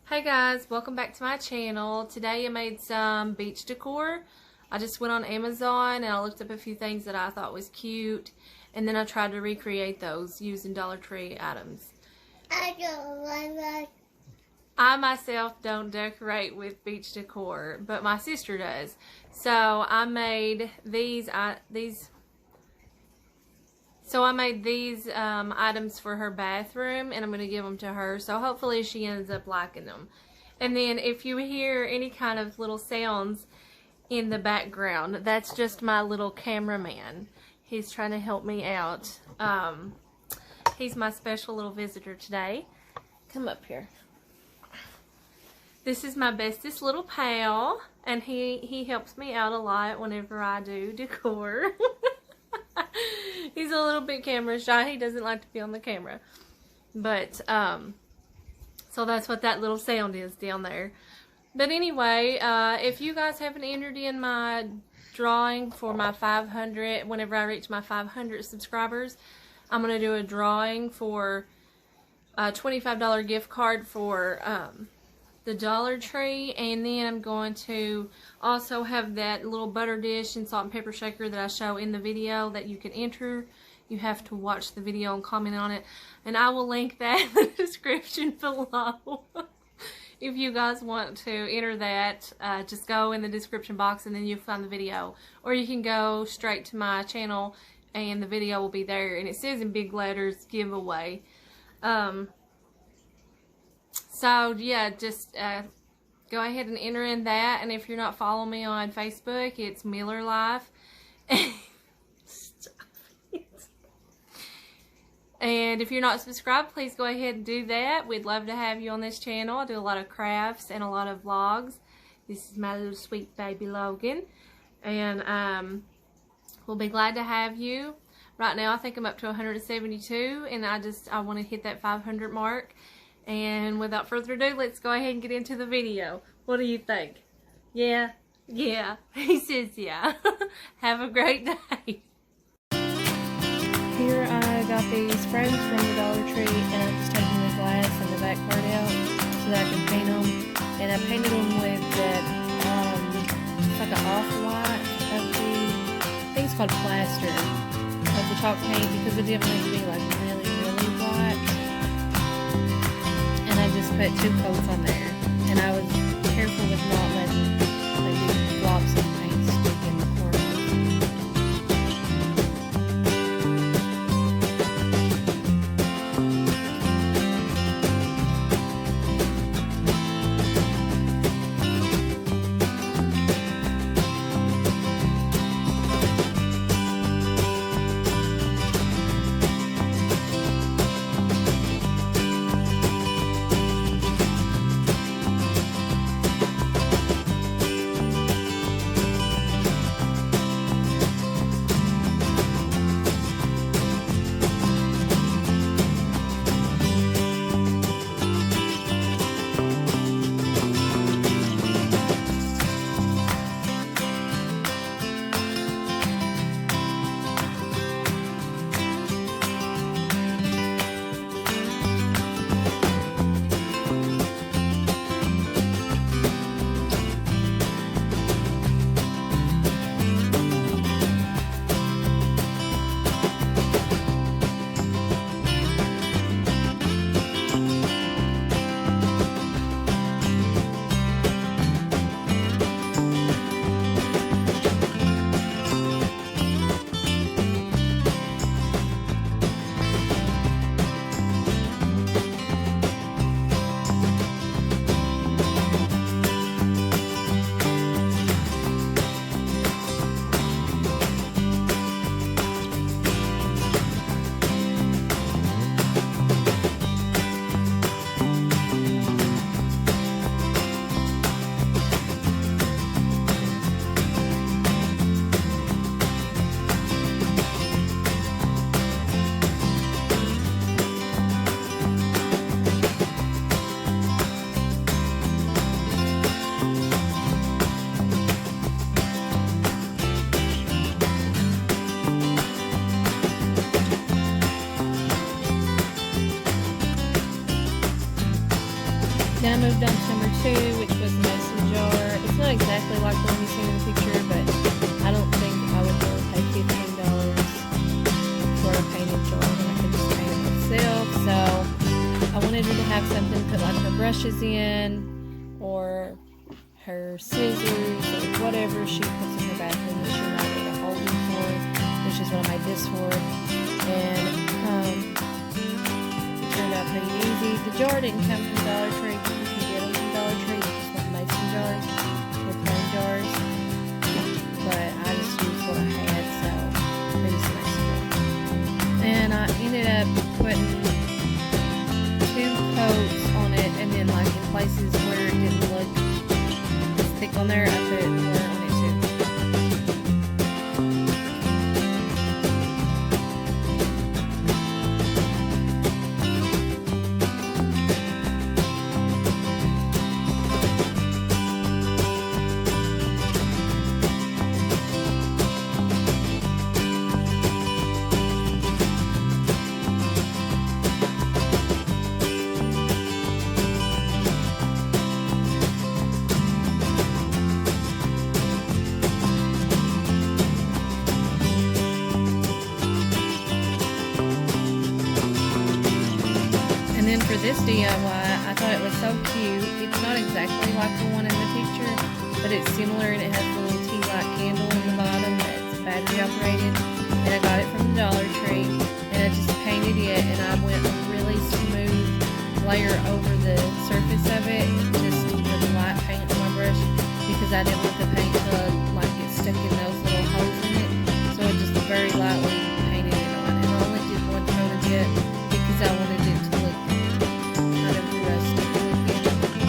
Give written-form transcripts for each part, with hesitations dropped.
Hey guys, welcome back to my channel. Today I made some beach decor. I just went on Amazon and I looked up a few things that I thought was cute, and then I tried to recreate those using Dollar Tree items. I myself don't decorate with beach decor, but my sister does. So I made these items for her bathroom, and I'm going to give them to her. So hopefully she ends up liking them. And then if you hear any kind of little sounds in the background, that's just my little cameraman. He's trying to help me out. He's my special little visitor today. Come up here. This is my bestest little pal, and he helps me out a lot whenever I do decor. He's a little bit camera shy. He doesn't like to be on the camera. But, so that's what that little sound is down there. But anyway, if you guys haven't entered in my drawing for my 500, whenever I reach my 500 subscribers, I'm going to do a drawing for a $25 gift card for the Dollar Tree, and then I'm going to also have that little butter dish and salt and pepper shaker that I show in the video that you can enter. You have to watch the video and comment on it, and I will link that in the description below. If you guys want to enter that, just go in the description box and then you'll find the video, or you can go straight to my channel and the video will be there, and it says in big letters giveaway. So yeah, just go ahead and enter in that. And if you're not following me on Facebook, it's Miller Life. Stop it. And if you're not subscribed, please go ahead and do that. We'd love to have you on this channel. I do a lot of crafts and a lot of vlogs. This is my little sweet baby Logan, and we'll be glad to have you. Right now I think I'm up to 172, and I want to hit that 500 mark. And without further ado, let's go ahead and get into the video. What do you think? Yeah? Yeah. He says yeah. Have a great day. Here I got these frames from the Dollar Tree, and I'm just taking the glass and the back part out so that I can paint them. And I painted them with that, it's like an off-white of the, I think it's called plaster, of the chalk paint, because it didn't need to be like really, really white. I just put 2 coats on there, and I was careful with not letting these blobs of paint stick in the corners. Then I moved on to number 2, which was the mason jar. It's not exactly like the one you see in the picture, but I don't think I would really pay $15 for a painted jar when I could just paint it myself. So I wanted her to have something to put like her brushes in, or her scissors, or whatever she puts in her bathroom that she might need a holding for, which is what I made this for. And it turned out pretty easy. The jar didn't come from Dollar Tree. You can get them from Dollar Tree. They just want mason jars or plain jars. But I just used what I had, so it was mason jar. And I ended up putting 2 coats on it, and then like in places where it didn't look as thick on there, I put more on it too. And then for this DIY, I thought it was so cute. It's not exactly like the one in the picture, but it's similar, and it has a little tea light candle in the bottom that's battery operated. And I got it from the Dollar Tree, and I just painted it, and I went a really smooth layer over the surface of it, just with a light paint on my brush, because I didn't want the paint to like get stuck in those little holes in it. So I just very lightly painted it on, and I only did 1 coat of it because I wanted it to look kind of rustic looking.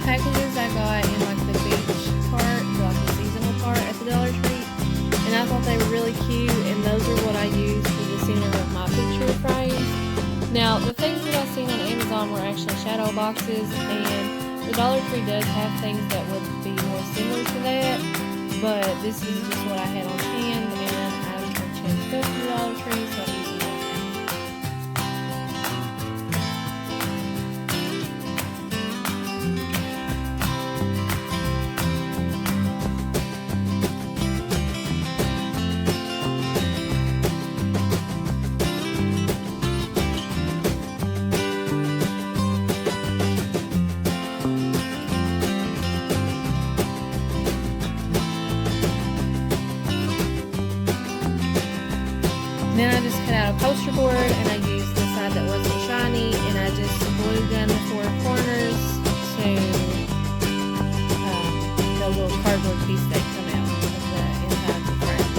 Packages I got in like the beach part, like the seasonal part at the Dollar Tree, and I thought they were really cute, and those are what I used for the center of my picture frames. Now the things that I've seen on Amazon were actually shadow boxes, and the Dollar Tree does have things that would be more similar to that, but this is just what I had on hand, and I was going to change to go to the Dollar Tree, so I'm using that. Then I just cut out a poster board, and I used the side that wasn't shiny, and I just glue gun the 4 corners to the little cardboard piece that come out of the inside of the frame.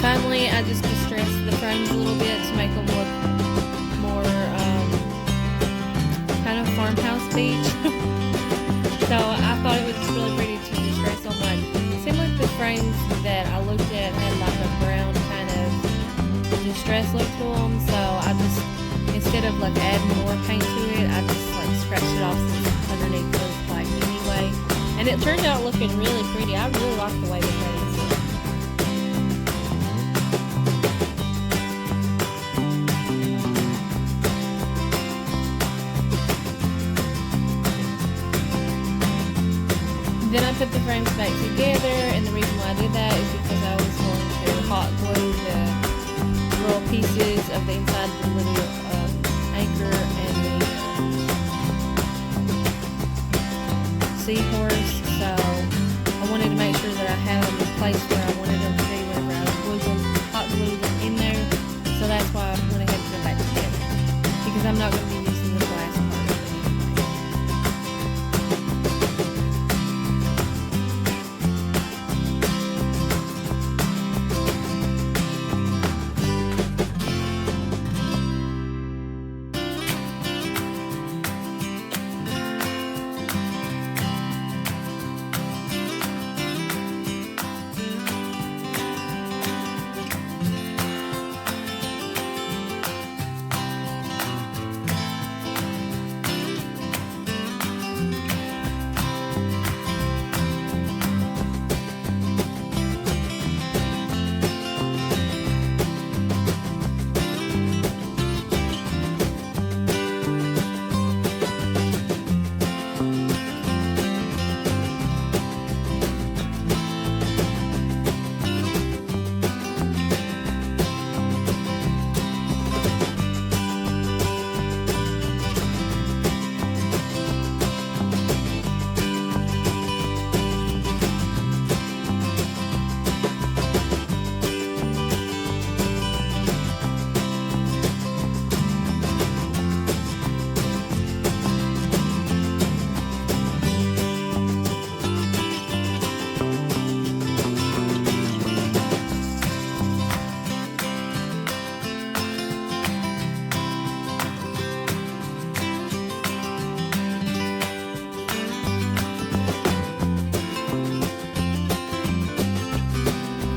Finally, I just distressed the frames a little bit to make them look more kind of farmhouse beach. So I thought it was just really pretty to distress on like, seemed like the frames that I looked at had like a brown kind of distress look to them. So instead of like adding more paint to it, I just like scratched it off underneath those like anyway. And it turned out looking really pretty. I really like the way the frames look. Then I put the frames back together, and the reason why I did that is because I was going to hot glue the little pieces of the inside of the little anchor and the seahorse. So I wanted to make sure that I had them in place where I wanted them to be whenever I hot glued them in there. So that's why I went ahead and put them back together, because I'm not going to be using the glass part of it anyway.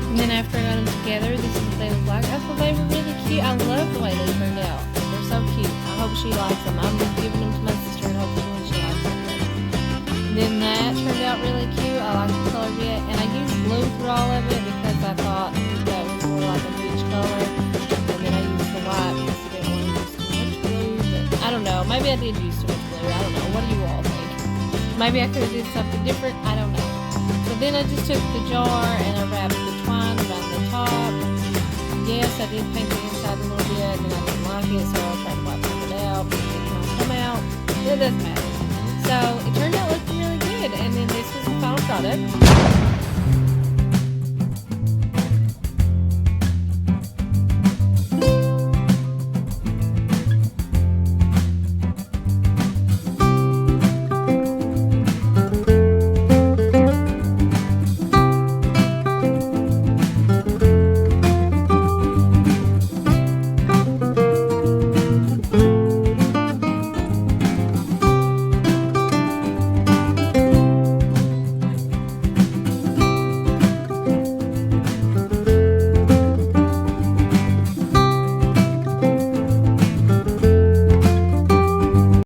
And then after I got them together, this is what they look like. I thought they were really cute. I love the way they turned out. They're so cute. I hope she likes them. I'm just giving them to my sister and hopefully she likes them. And then that turned out really cute. I like the color bit. And I used blue through all of it because I thought that was more like a beach color. And then I used the white because I didn't want to use too much blue. But I don't know. Maybe I did use too much blue. I don't know. What do you all think? Maybe I could have did something different. I don't know. So then I just took the jar and I wrapped the twine around the top. Yes, I did paint the inside a little bit and I didn't like it, so I'll try to wipe it out, but it didn't come out. It doesn't matter. So it turned out looking really good, and then this was the final product.